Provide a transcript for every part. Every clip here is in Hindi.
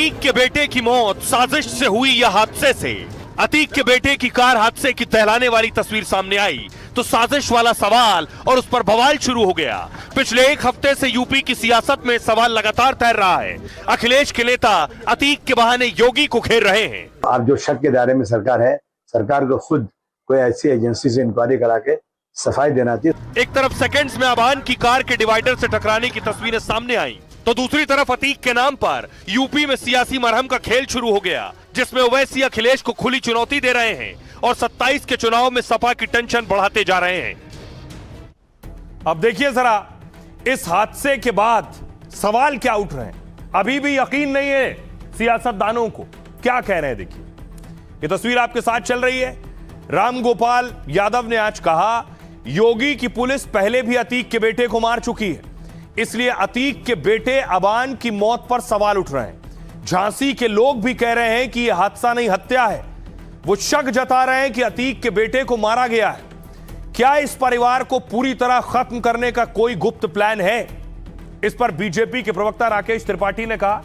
अतीक के बेटे की मौत साजिश से हुई या हादसे से? अतीक के बेटे की कार हादसे की दहलाने वाली तस्वीर सामने आई तो साजिश वाला सवाल और उस पर बवाल शुरू हो गया। पिछले एक हफ्ते से यूपी की सियासत में सवाल लगातार तैर रहा है। अखिलेश के नेता अतीक के बहाने योगी को घेर रहे हैं। आप जो शक के दायरे में सरकार है, सरकार को खुद कोई ऐसी एजेंसी से इंक्वायरी करा के सफाई देना चाहिए। एक तरफ सेकंड्स में अबान की कार के डिवाइडर से टकराने की तस्वीरें सामने आई तो दूसरी तरफ अतीक के नाम पर यूपी में सियासी मरहम का खेल शुरू हो गया, जिसमें ओवैसी अखिलेश को खुली चुनौती दे रहे हैं और 27 के चुनाव में सपा की टेंशन बढ़ाते जा रहे हैं। अब देखिए जरा इस हादसे के बाद सवाल क्या उठ रहे हैं। अभी भी यकीन नहीं है सियासतदानों को, क्या कह रहे हैं देखिए। ये तस्वीर आपके साथ चल रही है। राम गोपाल यादव ने आज कहा योगी की पुलिस पहले भी अतीक के बेटे को मार चुकी है, इसलिए अतीक के बेटे अबान की मौत पर सवाल उठ रहे हैं। झांसी के लोग भी कह रहे हैं कि यह हादसा नहीं हत्या है। वो शक जता रहे हैं कि अतीक के बेटे को मारा गया है। क्या इस परिवार को पूरी तरह खत्म करने का कोई गुप्त प्लान है? इस पर बीजेपी के प्रवक्ता राकेश त्रिपाठी ने कहा,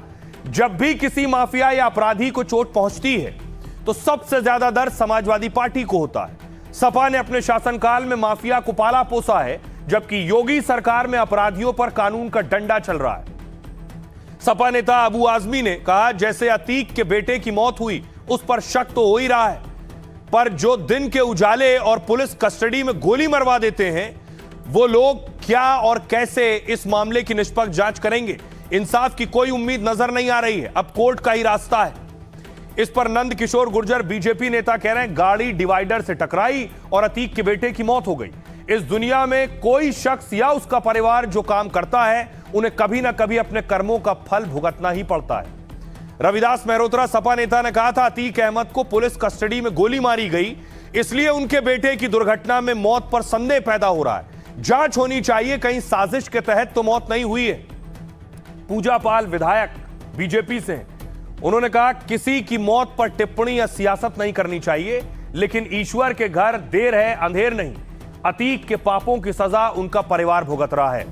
जब भी किसी माफिया या अपराधी को चोट पहुंचती है तो सबसे ज्यादा दर्द समाजवादी पार्टी को होता है। सपा ने अपने शासनकाल में माफिया को पाला पोसा है, जबकि योगी सरकार में अपराधियों पर कानून का डंडा चल रहा है। सपा नेता अबू आजमी ने कहा, जैसे अतीक के बेटे की मौत हुई उस पर शक तो हो ही रहा है, पर जो दिन के उजाले और पुलिस कस्टडी में गोली मरवा देते हैं वो लोग क्या और कैसे इस मामले की निष्पक्ष जांच करेंगे? इंसाफ की कोई उम्मीद नजर नहीं आ रही है। अब कोर्ट का ही रास्ता है। इस पर नंद किशोर गुर्जर बीजेपी नेता कह रहे हैं, गाड़ी डिवाइडर से टकराई और अतीक के बेटे की मौत हो गई। इस दुनिया में कोई शख्स या उसका परिवार जो काम करता है उन्हें कभी ना कभी अपने कर्मों का फल भुगतना ही पड़ता है। रविदास मेहरोत्रा सपा नेता ने कहा था, अतीक अहमद को पुलिस कस्टडी में गोली मारी गई, इसलिए उनके बेटे की दुर्घटना में मौत पर संदेह पैदा हो रहा है। जांच होनी चाहिए, कहीं साजिश के तहत तो मौत नहीं हुई है। पूजा पाल विधायक बीजेपी से हैं। उन्होंने कहा, किसी की मौत पर टिप्पणी या सियासत नहीं करनी चाहिए, लेकिन ईश्वर के घर देर है अंधेर नहीं। अतीक के पापों की सजा उनका परिवार भुगत रहा है।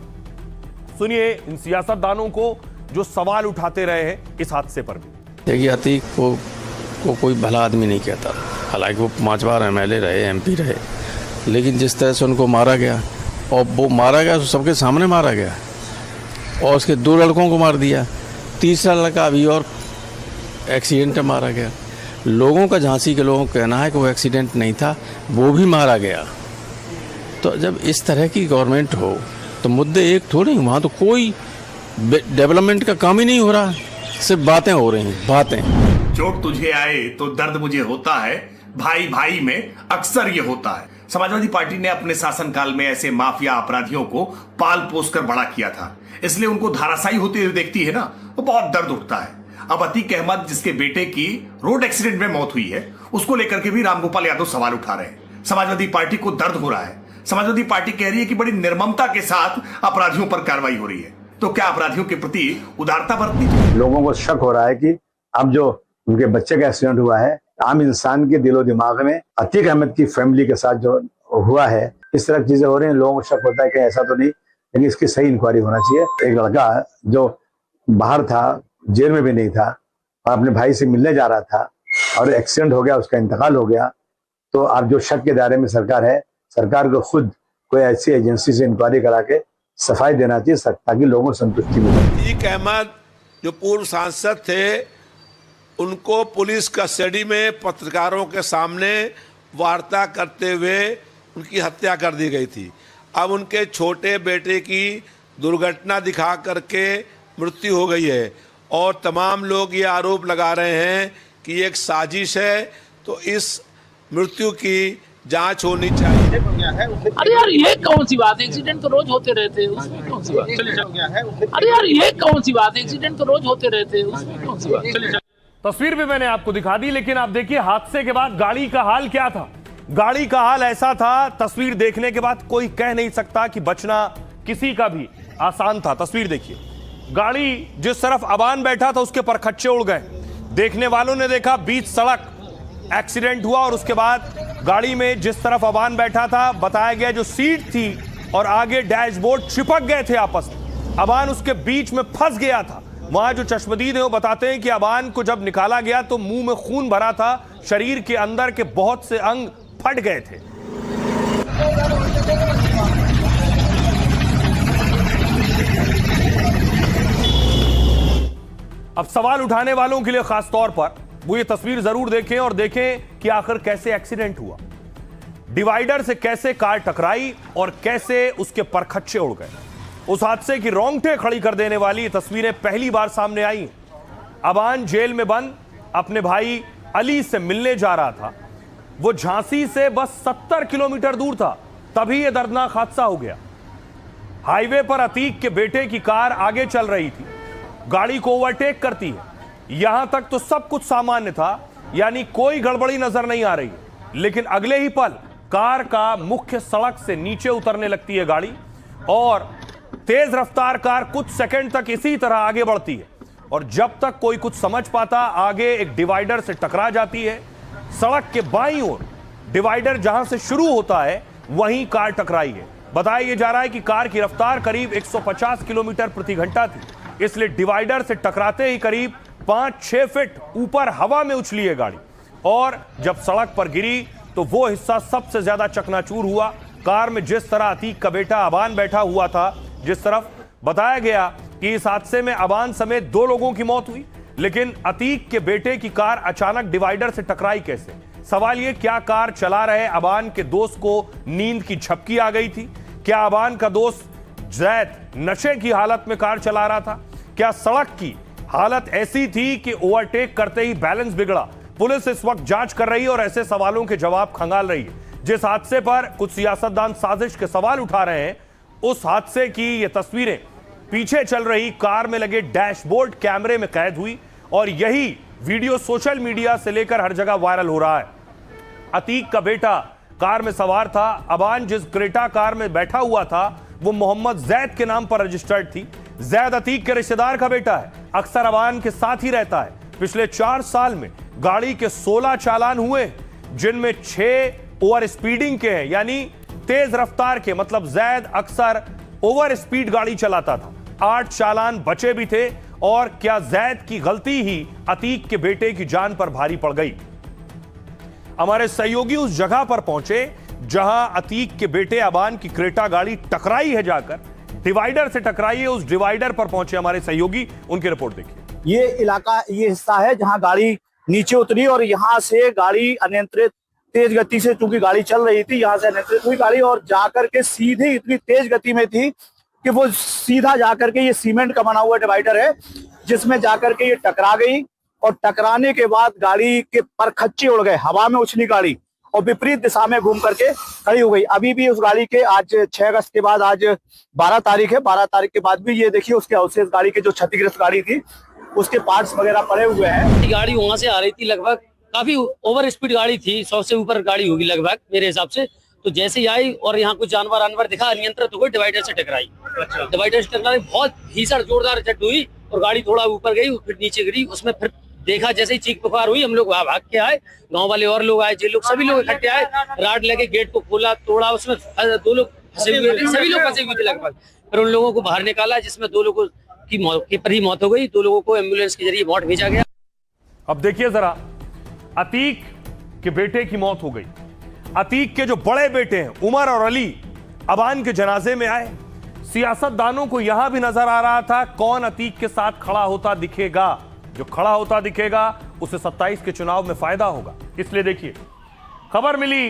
सुनिए इन सियासतदानों को जो सवाल उठाते रहे हैं इस हादसे पर भी। देखिए, अतीक को कोई भला आदमी नहीं कहता, हालांकि वो 5 बार MLA रहे, MP रहे, लेकिन जिस तरह से उनको मारा गया, और वो मारा गया तो सबके सामने मारा गया, और उसके 2 लड़कों को मार दिया, तीसरा लड़का अभी और एक्सीडेंट में मारा गया। लोगों का, झांसी के लोगों का कहना है कि वो एक्सीडेंट नहीं था, वो भी मारा गया। तो जब इस तरह की गवर्नमेंट हो तो मुद्दे एक थोड़ी, वहाँ तो कोई डेवलपमेंट का काम ही नहीं हो रहा, सिर्फ बातें हो रही हैं, बातें। चोट तुझे आए तो दर्द मुझे होता है, भाई भाई में अक्सर ये होता है। समाजवादी पार्टी ने अपने शासनकाल में ऐसे माफिया अपराधियों को पाल पोस कर बड़ा किया था, इसलिए उनको धाराशायी होते हुए देखती है ना, वो बहुत दर्द उठता है। अब अतीक अहमद जिसके बेटे की रोड एक्सीडेंट में मौत हुई है, उसको लेकर के भी रामगोपाल यादव सवाल उठा रहे हैं। समाजवादी पार्टी को दर्द हो रहा है। समाजवादी पार्टी कह रही है कि बड़ी निर्ममता के साथ अपराधियों पर कार्रवाई हो रही है। तो क्या अपराधियों के प्रति उदारता बरतनी चाहिए? लोगों को शक हो रहा है कि अब जो उनके बच्चे का एक्सीडेंट हुआ है, आम इंसान के दिलो दिमाग में अतीक अहमद की फैमिली के साथ जो हुआ है, इस तरह की चीजें हो रही हैं। लोगों को शक होता है कि ऐसा तो नहीं, लेकिन इसकी सही इंक्वायरी होना चाहिए। एक लड़का जो बाहर था, जेल में भी नहीं था, और अपने भाई से मिलने जा रहा था और एक्सीडेंट हो गया, उसका इंतकाल हो गया। तो आप जो शक के दायरे में सरकार है, सरकार को खुद कोई ऐसी एजेंसी से इंक्वायरी करा के सफाई देना चाहिए, ताकि लोगों को संतुष्टि मिले। अतीक अहमद जो पूर्व सांसद थे, उनको पुलिस कस्टडी में पत्रकारों के सामने वार्ता करते हुए उनकी हत्या कर दी गई थी। अब उनके छोटे बेटे की दुर्घटना दिखा करके मृत्यु हो गई है, और तमाम लोग ये आरोप लगा रहे हैं कि एक साजिश है। तो इस मृत्यु की जांच होनी चाहिए। अरे यार, ये कौन सी बात है? एक्सीडेंट तो रोज होते रहते हैं, उसमें कौन सी बात? अरे यार, ये कौन सी बात है? एक्सीडेंट तो रोज होते रहते हैं, उसमें कौन सी बात? तस्वीर भी मैंने आपको दिखा दी, लेकिन आप देखिए हादसे के बाद गाड़ी का हाल क्या था। गाड़ी का हाल ऐसा था, तस्वीर देखने के बाद कोई कह नहीं सकता कि बचना किसी का भी आसान था। तस्वीर देखिए, गाड़ी जिस तरफ अबान बैठा था उसके परखच्चे उड़ गए। देखने वालों ने देखा बीच सड़क एक्सीडेंट हुआ, और उसके बाद गाड़ी में जिस तरफ अबान बैठा था, बताया गया जो सीट थी और आगे डैशबोर्ड चिपक गए थे आपस में। अबान उसके बीच में फंस गया था। वहां जो चश्मदीद है वो बताते हैं कि अबान को जब निकाला गया तो मुंह में खून भरा था, शरीर के अंदर के बहुत से अंग फट गए थे। अब सवाल उठाने वालों के लिए खास तौर पर वो ये तस्वीर जरूर देखें और देखें कि आखिर कैसे एक्सीडेंट हुआ, डिवाइडर से कैसे कार टकराई और कैसे उसके परखच्चे उड़ गए। उस हादसे की रोंगटे खड़ी कर देने वाली ये तस्वीरें पहली बार सामने आई। अबान जेल में बंद अपने भाई अली से मिलने जा रहा था। वो झांसी से बस 70 किलोमीटर दूर था, तभी यह दर्दनाक हादसा हो गया। हाईवे पर अतीक के बेटे की कार आगे चल रही थी, गाड़ी को ओवरटेक करती है। यहां तक तो सब कुछ सामान्य था, यानी कोई गड़बड़ी नजर नहीं आ रही, लेकिन अगले ही पल कार का मुख्य सड़क से नीचे उतरने लगती है गाड़ी और तेज रफ्तार कार कुछ सेकंड तक इसी तरह आगे बढ़ती है और जब तक कोई कुछ समझ पाता आगे एक डिवाइडर से टकरा जाती है। सड़क के बाईं ओर डिवाइडर जहां से शुरू होता है वहीं कार टकराई है। बताया जा रहा है कि कार की रफ्तार करीब 150 किलोमीटर प्रति घंटा थी, इसलिए डिवाइडर से टकराते ही करीब 5-6 फीट ऊपर हवा में उछली है गाड़ी और जब सड़क पर गिरी तो वो हिस्सा सबसे ज्यादा चकनाचूर हुआ। कार में जिस तरह अतीक का बेटा अबान बैठा हुआ था, जिस तरफ बताया गया कि इस हादसे में अबान समेत 2 लोगों की मौत हुई, लेकिन अतीक के बेटे की कार अचानक डिवाइडर से टकराई कैसे? सवाल ये, क्या कार चला रहे अबान के दोस्त को नींद की झपकी आ गई थी? क्या अबान का दोस्त जैद नशे की हालत में कार चला रहा था? क्या सड़क की हालत ऐसी थी कि ओवरटेक करते ही बैलेंस बिगड़ा? पुलिस इस वक्त जांच कर रही है और ऐसे सवालों के जवाब खंगाल रही है। जिस हादसे पर कुछ सियासतदान साजिश के सवाल उठा रहे हैं, उस हादसे की ये तस्वीरें पीछे चल रही कार में लगे डैशबोर्ड कैमरे में कैद हुई और यही वीडियो सोशल मीडिया से लेकर हर जगह वायरल हो रहा है। अतीक का बेटा कार में सवार था। अबान जिस क्रेटा कार में बैठा हुआ था वो मोहम्मद जैद के नाम पर रजिस्टर्ड थी। जैद अतीक के रिश्तेदार का बेटा है, अक्सर अबान के साथ ही रहता है। पिछले 4 साल में गाड़ी के 16 चालान हुए, जिनमें 6 ओवर स्पीडिंग के हैं, यानी तेज रफ्तार के, मतलब जैद अक्सर ओवर स्पीड गाड़ी चलाता था। 8 चालान बचे भी थे और क्या जैद की गलती ही अतीक के बेटे की जान पर भारी पड़ गई? हमारे सहयोगी उस जगह पर पहुंचे जहां अतीक के बेटे अबान की क्रेटा गाड़ी टकराई है, जाकर डिवाइडर से टकराई है। उस डिवाइडर पर पहुंचे हमारे सहयोगी, उनकी रिपोर्ट देखिए। ये इलाका, ये हिस्सा है जहां गाड़ी नीचे उतरी और यहाँ से गाड़ी अनियंत्रित तेज गति से, चूंकि गाड़ी चल रही थी, यहाँ से अनियंत्रित हुई गाड़ी और जाकर के सीधे इतनी तेज गति में थी कि वो सीधा जाकर के, ये सीमेंट का बना हुआ डिवाइडर है जिसमें जाकर के ये टकरा गई और टकराने के बाद गाड़ी के परखच्चे उड़ गए, हवा में उछली गाड़ी और विपरीत दिशा में घूम करके खड़ी हो गई। अभी भी उस गाड़ी के, आज 6 अगस्त के बाद, आज 12 तारीख है, 12 तारीख के बाद भी ये देखिए उसके अवशेष, गाड़ी के जो क्षतिग्रस्त गाड़ी थी उसके पार्ट्स वगैरह पड़े हुए हैं। गाड़ी वहां से आ रही थी, लगभग काफी ओवर स्पीड गाड़ी थी, 100 से ऊपर गाड़ी होगी लगभग मेरे हिसाब से। तो जैसे ही आई और यहाँ कुछ जानवर दिखा, अनियंत्रित हो गई, डिवाइडर से टकराई। डिवाइडर से टकराई, बहुत भीषण जोरदार झट हुई और गाड़ी थोड़ा ऊपर गई, फिर नीचे गिरी। उसमें फिर देखा, जैसे ही चीख पुकार हुई, हम लोग वहां भाग के आए, गांव वाले और लोग आए, जे लोग, सभी लोग इकट्ठे आए, राड लगे, गेट को खोला, तोड़ा, उसमें 2 लोग फंसे हुए थे, सभी लोग फंसे हुए थे लगभग। फिर उन लोगों को बाहर निकाला, जिसमें 2 लोगों की मौके पर ही मौत हो गई, 2 लोगों को एम्बुलेंस के जरिए मौत भेजा गया। अब देखिए जरा, अतीक के बेटे की मौत हो गई। अतीक के जो बड़े बेटे हैं उमर और अली अबान के जनाजे में आए। सियासतदानों को यहां भी नजर आ रहा था कौन अतीक के साथ खड़ा होता दिखेगा। जो खड़ा होता दिखेगा उसे 27 के चुनाव में फायदा होगा। इसलिए देखिए, खबर मिली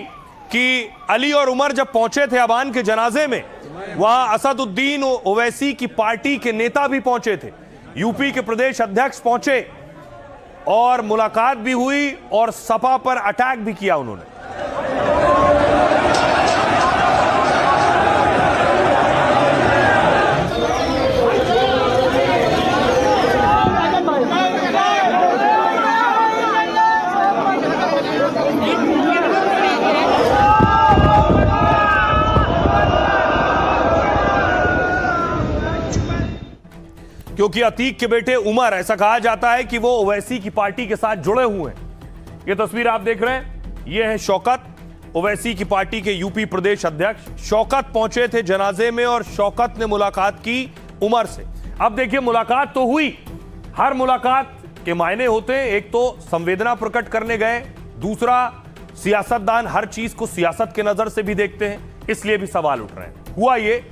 कि अली और उमर जब पहुंचे थे अबान के जनाजे में, वहां असदुद्दीन ओवैसी की पार्टी के नेता भी पहुंचे थे, यूपी के प्रदेश अध्यक्ष पहुंचे और मुलाकात भी हुई और सपा पर अटैक भी किया उन्होंने। क्योंकि अतीक के बेटे उमर, ऐसा कहा जाता है कि वो ओवैसी की पार्टी के साथ जुड़े हुए हैं। ये तस्वीर आप देख रहे हैं, ये है शौकत, ओवैसी की पार्टी के यूपी प्रदेश अध्यक्ष। शौकत पहुंचे थे जनाजे में और शौकत ने मुलाकात की उमर से। अब देखिए, मुलाकात तो हुई हर मुलाकात के मायने होते हैं, एक तो संवेदना प्रकट करने गए, दूसरा सियासतदान हर चीज को सियासत के नजर से भी देखते हैं, इसलिए भी सवाल उठ रहे हैं। हुआ ये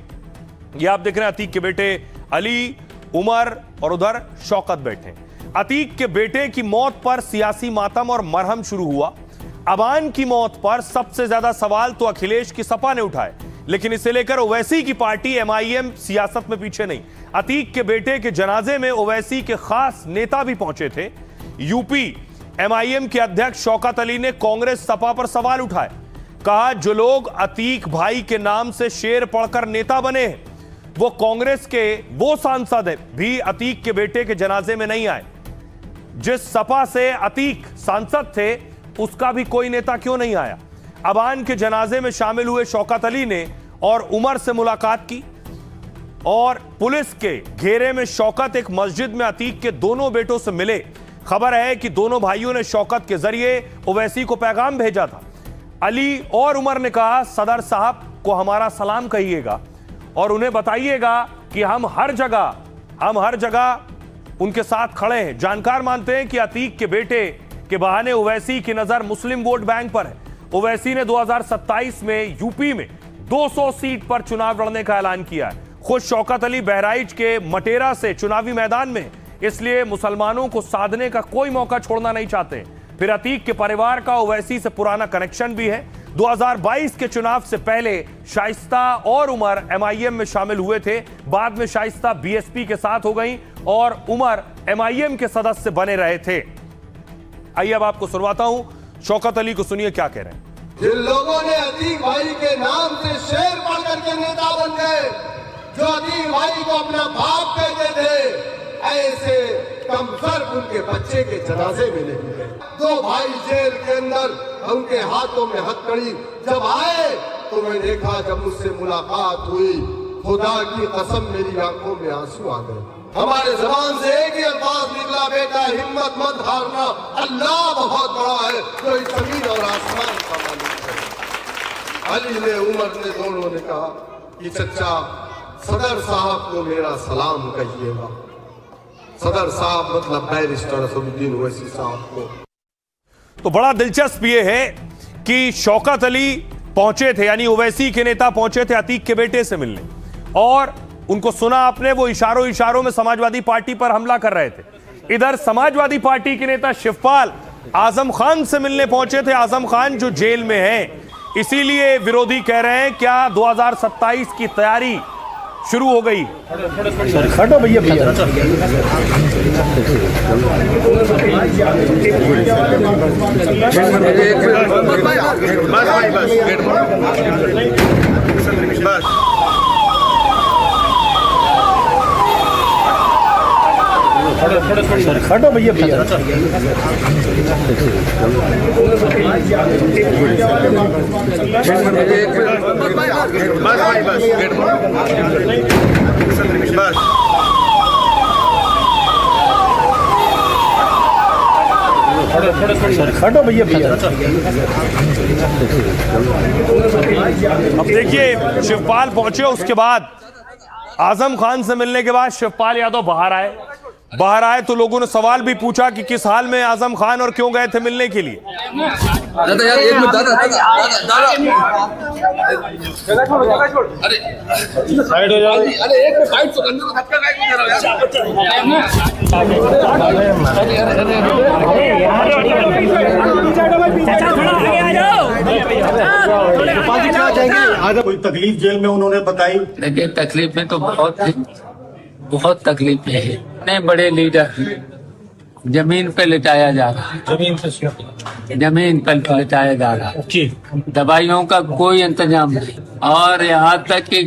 आप देख रहे हैं अतीक के बेटे अली, उमर और उधर शौकत बैठे। अतीक के बेटे की मौत पर सियासी मातम और मरहम शुरू हुआ। अबान की मौत पर सबसे ज्यादा सवाल तो अखिलेश की सपा ने उठाए, लेकिन इसे लेकर ओवैसी की पार्टी एमआईएम सियासत में पीछे नहीं। अतीक के बेटे के जनाजे में ओवैसी के खास नेता भी पहुंचे थे। यूपी एमआईएम के अध्यक्ष शौकत अली ने कांग्रेस सपा पर सवाल उठाए। कहा जो लोग अतीक भाई के नाम से शेर पढ़कर नेता बने हैं, वो कांग्रेस के वो सांसद भी अतीक के बेटे के जनाजे में नहीं आए। जिस सपा से अतीक सांसद थे उसका भी कोई नेता क्यों नहीं आया? अबान के जनाजे में शामिल हुए शौकत अली ने और उमर से मुलाकात की और पुलिस के घेरे में शौकत एक मस्जिद में अतीक के दोनों बेटों से मिले। खबर है कि दोनों भाइयों ने शौकत के जरिए ओवैसी को पैगाम भेजा था। अली और उमर ने कहा सदर साहब को हमारा सलाम कहिएगा और उन्हें बताइएगा कि हम हर जगह उनके साथ खड़े हैं। जानकार मानते हैं कि अतीक के बेटे के बहाने ओवैसी की नजर मुस्लिम वोट बैंक पर है। ओवैसी ने 2027 में यूपी में 200 सीट पर चुनाव लड़ने का ऐलान किया है। खुद शौकत अली बहराइच के मटेरा से चुनावी मैदान में, इसलिए मुसलमानों को साधने का कोई मौका छोड़ना नहीं चाहते। फिर अतीक के परिवार का ओवैसी से पुराना कनेक्शन भी है। 2022 के चुनाव से पहले शाइस्ता और उमर एमआईएम में शामिल हुए थे। बाद में शाइस्ता बीएसपी के साथ हो गई और उमर एमआईएम के सदस्य बने रहे थे। आइए अब आपको सुनवाता हूं, शौकत अली को सुनिए क्या कह रहे हैं। जिन लोगों ने अतीक भाई के नाम से शेर पढ़ करके नेता बन गए, जो अतीक भाई को अपना बाप कहते थे, ऐसे कमसर्फ उनके बच्चे के जनाजे में नहीं गए। दो भाई जेल के अंदर, उनके हाथों में हथकड़ी जब आए तो मैं देखा, जब मुझसे मुलाकात हुई, खुदा की कसम मेरी आंखों में आंसू आ गए। हमारे जबान से एक ही अल्फाज निकला, बेटा हिम्मत मत हारना, अल्लाह बहुत बड़ा है जो इस जमीन और आसमान का मालिक है। अली ने, उमर ने, दोनों ने कहा कि चचा सदर साहब को मेरा सलाम कहिएगा। सदर साहब मतलब बैरिस्टर असदुद्दीन ओवैसी साहब को। तो बड़ा दिलचस्प ये है कि शौकत अली पहुंचे थे, यानी ओवैसी के नेता पहुंचे थे अतीक के बेटे से मिलने, और उनको सुना आपने, वो इशारों में समाजवादी पार्टी पर हमला कर रहे थे। इधर समाजवादी पार्टी के नेता शिवपाल आजम खान से मिलने पहुंचे थे। आजम खान जो जेल में हैं, इसीलिए विरोधी कह रहे हैं क्या 2027 की तैयारी शुरू हो गई। हटो भैया हटो भैया हटो भैया अब देखिए शिवपाल पहुंचे, उसके बाद आजम खान से मिलने के बाद शिवपाल यादव बाहर आए तो लोगों ने सवाल भी पूछा कि किस हाल में आजम खान और क्यों गए थे मिलने के लिए। दादा यार एक मिनट, दादा अरे साइड हो जाओ। अरे एक मिनट साइड तो करने को धक्का काहे को दे रहा है? कोई तकलीफ जेल में उन्होंने बताई? देखिए तकलीफ में तो बहुत तकलीफ है। इतने बड़े लीडर जमीन पे लिटाया जा रहा है, जमीन पर लिटाया जा रहा है। दवाइयों का कोई इंतजाम नहीं, और यहाँ तक कि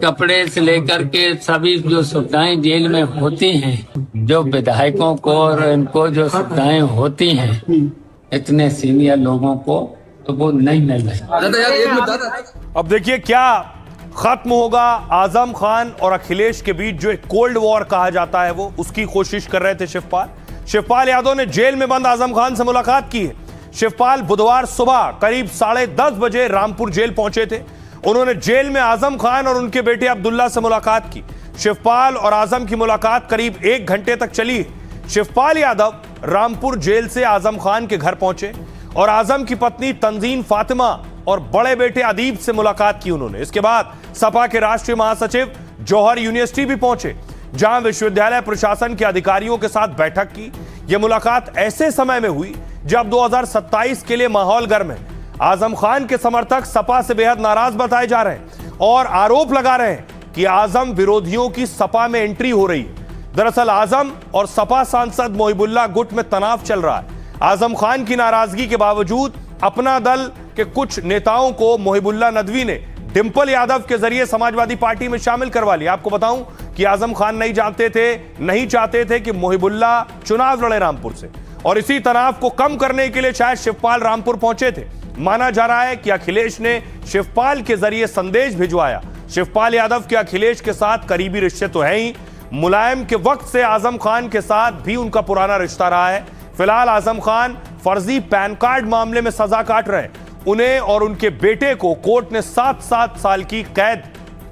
कपड़े से लेकर के सभी जो सुविधाएं जेल में होती हैं, जो विधायकों को और इनको जो सुविधाएं होती हैं इतने सीनियर लोगों को, तो वो नहीं मिल रही। दादा यार एक मिनट, दादा अब देखिए क्या खत्म होगा आजम खान और अखिलेश के बीच जो एक कोल्ड वॉर कहा जाता है, वो उसकी कोशिश कर रहे थे शिवपाल यादव ने जेल में बंद आजम खान से मुलाकात की है। शिवपाल बुधवार सुबह करीब 10:30 बजे रामपुर जेल पहुंचे थे। उन्होंने जेल में आजम खान और उनके बेटे अब्दुल्ला से मुलाकात की। शिवपाल और आजम की मुलाकात करीब 1 घंटे तक चली। शिवपाल यादव रामपुर जेल से आजम खान के घर पहुंचे और आजम की पत्नी तंजीन फातिमा और बड़े बेटे अदीब से मुलाकात की उन्होंने। इसके बाद सपा के राष्ट्रीय महासचिव जौहर यूनिवर्सिटी भी पहुंचे, जहां विश्वविद्यालय प्रशासन के अधिकारियों के साथ बैठक की। यह मुलाकात ऐसे समय में हुई जब 2027 के लिए माहौल गर्म है। आजम खान के समर्थक सपा से बेहद नाराज बताए जा रहे हैं और आरोप लगा रहे हैं कि आजम विरोधियों की सपा में एंट्री हो रही है। दरअसल आजम और सपा सांसद मोहिबुल्लाह गुट में तनाव चल रहा है। आजम खान की नाराजगी के बावजूद अपना दल के कुछ नेताओं को मोहिबुल्लाह नदवी ने डिंपल यादव के जरिए समाजवादी पार्टी में शामिल करवा लिया। आपको बताऊं कि आजम खान नहीं चाहते थे कि मोहिबुल्लाह चुनाव लड़े रामपुर से, और इसी तनाव को कम करने के लिए शायद शिवपाल रामपुर पहुंचे थे। माना जा रहा है कि अखिलेश ने शिवपाल के जरिए संदेश भिजवाया। शिवपाल यादव के अखिलेश के साथ करीबी रिश्ते तो है ही, मुलायम के वक्त से आजम खान के साथ भी उनका पुराना रिश्ता रहा है। फिलहाल आजम खान फर्जी पैन कार्ड मामले में सजा काट रहे हैं। उन्हें और उनके बेटे को कोर्ट ने 7 साल की कैद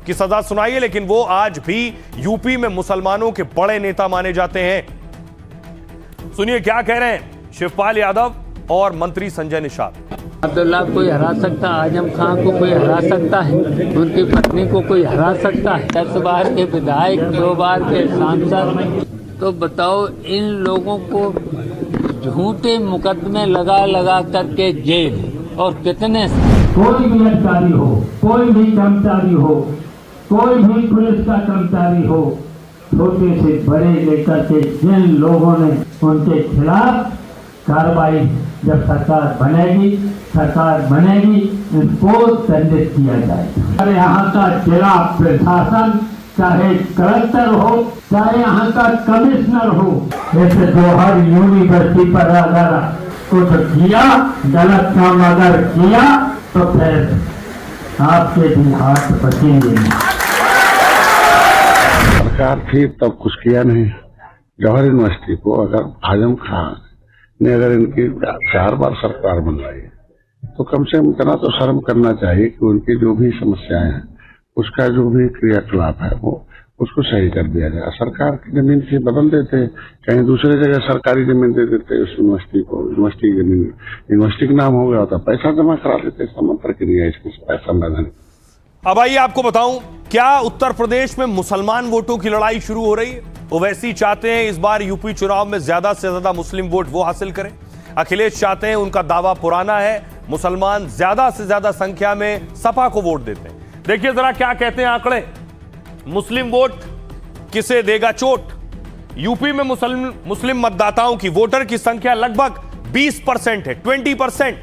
की सजा सुनाई है, लेकिन वो आज भी यूपी में मुसलमानों के बड़े नेता माने जाते हैं। सुनिए क्या कह रहे हैं शिवपाल यादव और मंत्री संजय निषाद। अब्दुल्ला कोई हरा सकता, आजम खान को कोई हरा सकता है, उनकी पत्नी को कोई हरा सकता है। 10 बार के विधायक, 2 बार के सांसद, तो बताओ इन लोगों को झूठे मुकदमे लगा करके जेल, और कितने। कोई भी अधिकारी हो, कोई भी कर्मचारी हो, कोई भी पुलिस का कर्मचारी हो, छोटे से बड़े लेकर के जिन लोगों ने उनके खिलाफ कार्रवाई जब सरकार बनेगी इनको दंडित किया जाएगा। अरे यहाँ का जिला प्रशासन चाहे कलेक्टर हो, चाहे यहाँ का कमिश्नर हो, जैसे जौहर यूनिवर्सिटी पर अगर कुछ किया, गलत काम अगर किया तो फिर आपके भी हाथ बचेंगे। सरकार थी तब कुछ किया नहीं। जौहर यूनिवर्सिटी को अगर आजम खान ने अगर इनकी 4 बार सरकार बनवाई तो कम से कम इतना तो शर्म करना चाहिए कि उनकी जो भी समस्याएं हैं, उसका जो भी क्रियाकलाप है वो उसको सही कर दिया जाए। सरकार की जमीन से बदल देते, कहीं दूसरे जगह सरकारी जमीन दे देते उस यूनिवर्सिटी को, यूनिवर्सिटी की जमीन यूनिवर्सिटी का नाम हो गया होता, पैसा जमा करा देते। समय प्रक्रिया इसकी संवैधानिक। अब आइए आपको बताऊं क्या उत्तर प्रदेश में मुसलमान वोटों की लड़ाई शुरू हो रही है। ओवैसी चाहते हैं इस बार यूपी चुनाव में ज्यादा से ज्यादा मुस्लिम वोट वो हासिल करें। अखिलेश चाहते हैं, उनका दावा पुराना है, मुसलमान ज्यादा से ज्यादा संख्या में सपा को वोट देते हैं। देखिए जरा क्या कहते हैं आंकड़े। मुस्लिम वोट किसे देगा चोट। यूपी में मुस्लिम मतदाताओं की, वोटर की संख्या लगभग 20% है, 20%।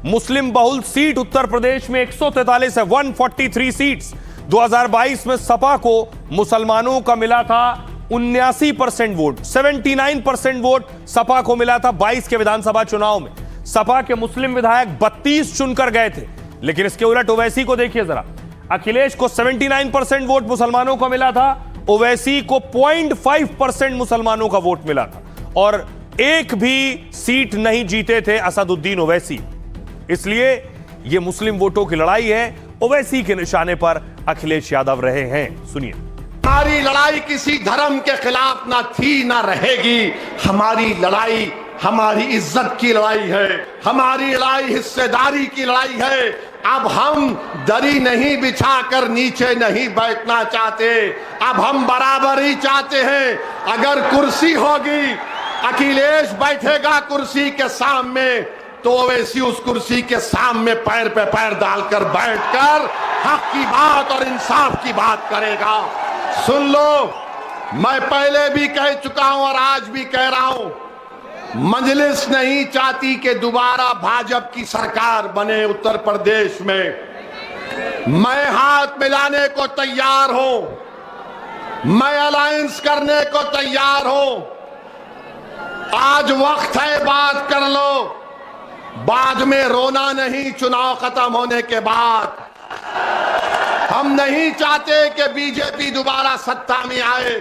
मुस्लिम बहुल सीट उत्तर प्रदेश में 143 है, 143 सीट्स। 2022 में सपा को मुसलमानों का मिला था 79% वोट, 79% वोट सपा को मिला था 22 के विधानसभा चुनाव में। सपा के मुस्लिम विधायक 32 चुनकर गए थे, लेकिन इसके उलट ओवैसी को देखिए जरा। अखिलेश को 79% वोट मुसलमानों का मिला था, ओवैसी को 0.5% मुसलमानों का वोट मिला था, और एक भी सीट नहीं जीते थे असदुद्दीन ओवैसी। इसलिए यह मुस्लिम वोटों की लड़ाई है। ओवैसी के निशाने पर अखिलेश यादव रहे हैं। सुनिए। हमारी लड़ाई किसी धर्म के खिलाफ ना थी ना रहेगी। हमारी लड़ाई हमारी इज्जत की लड़ाई है, हमारी लड़ाई हिस्सेदारी की लड़ाई है। अब हम दरी नहीं बिछाकर नीचे नहीं बैठना चाहते, अब हम बराबरी चाहते हैं। अगर कुर्सी होगी, अखिलेश बैठेगा कुर्सी के सामने, तो ओवैसी उस कुर्सी के सामने पैर पे पैर डालकर बैठकर हक की बात और इंसाफ की बात करेगा। सुन लो, मैं पहले भी कह चुका हूं और आज भी कह रहा हूं, मजलिस नहीं चाहती कि दोबारा भाजपा की सरकार बने उत्तर प्रदेश में। मैं हाथ मिलाने को तैयार हूं, मैं अलायंस करने को तैयार हूं। आज वक्त है, बात कर लो, बाद में रोना नहीं। चुनाव खत्म होने के बाद हम नहीं चाहते कि बीजेपी दोबारा सत्ता में आए।